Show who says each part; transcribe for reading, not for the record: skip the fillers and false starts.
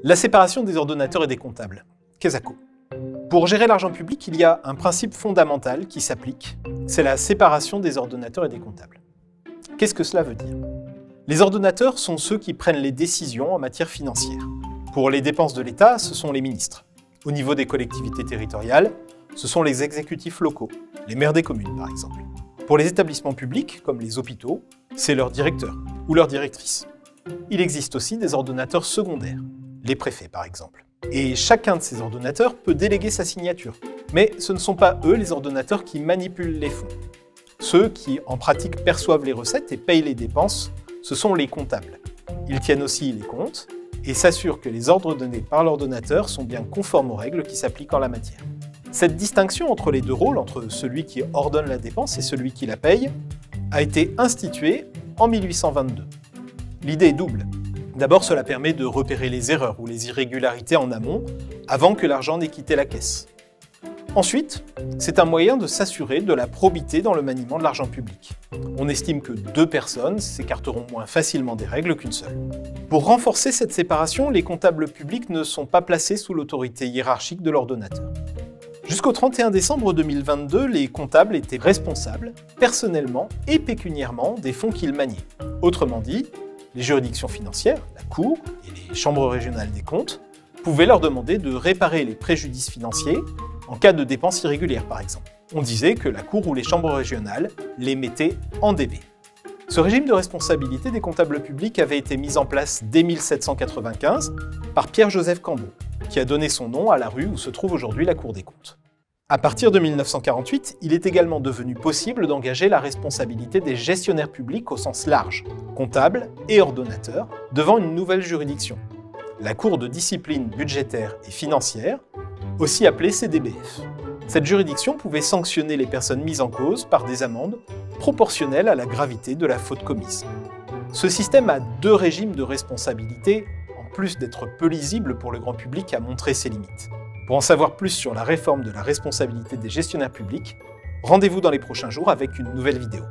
Speaker 1: La séparation des ordonnateurs et des comptables. Quesaco. Pour gérer l'argent public, il y a un principe fondamental qui s'applique, c'est la séparation des ordonnateurs et des comptables. Qu'est-ce que cela veut dire? Les ordonnateurs sont ceux qui prennent les décisions en matière financière. Pour les dépenses de l'État, ce sont les ministres. Au niveau des collectivités territoriales, ce sont les exécutifs locaux, les maires des communes par exemple. Pour les établissements publics, comme les hôpitaux, c'est leur directeur ou leur directrice. Il existe aussi des ordonnateurs secondaires, les préfets par exemple. Et chacun de ces ordonnateurs peut déléguer sa signature. Mais ce ne sont pas eux les ordonnateurs qui manipulent les fonds. Ceux qui, en pratique, perçoivent les recettes et payent les dépenses, ce sont les comptables. Ils tiennent aussi les comptes et s'assurent que les ordres donnés par l'ordonnateur sont bien conformes aux règles qui s'appliquent en la matière. Cette distinction entre les deux rôles, entre celui qui ordonne la dépense et celui qui la paye, a été instituée en 1822. L'idée est double. D'abord, cela permet de repérer les erreurs ou les irrégularités en amont, avant que l'argent n'ait quitté la caisse. Ensuite, c'est un moyen de s'assurer de la probité dans le maniement de l'argent public. On estime que 2 personnes s'écarteront moins facilement des règles qu'une seule. Pour renforcer cette séparation, les comptables publics ne sont pas placés sous l'autorité hiérarchique de l'ordonnateur. Jusqu'au 31 décembre 2022, les comptables étaient responsables, personnellement et pécuniairement, des fonds qu'ils maniaient. Autrement dit, les juridictions financières, la Cour et les chambres régionales des comptes, pouvaient leur demander de réparer les préjudices financiers en cas de dépenses irrégulières par exemple. On disait que la Cour ou les chambres régionales les mettaient en DB. Ce régime de responsabilité des comptables publics avait été mis en place dès 1795 par Pierre-Joseph Cambon, qui a donné son nom à la rue où se trouve aujourd'hui la Cour des comptes. À partir de 1948, il est également devenu possible d'engager la responsabilité des gestionnaires publics au sens large, comptables et ordonnateurs, devant une nouvelle juridiction, la Cour de discipline budgétaire et financière, aussi appelée CDBF. Cette juridiction pouvait sanctionner les personnes mises en cause par des amendes proportionnelles à la gravité de la faute commise. Ce système a 2 régimes de responsabilité, en plus d'être peu lisible pour le grand public, a montré ses limites. Pour en savoir plus sur la réforme de la responsabilité des gestionnaires publics, rendez-vous dans les prochains jours avec une nouvelle vidéo.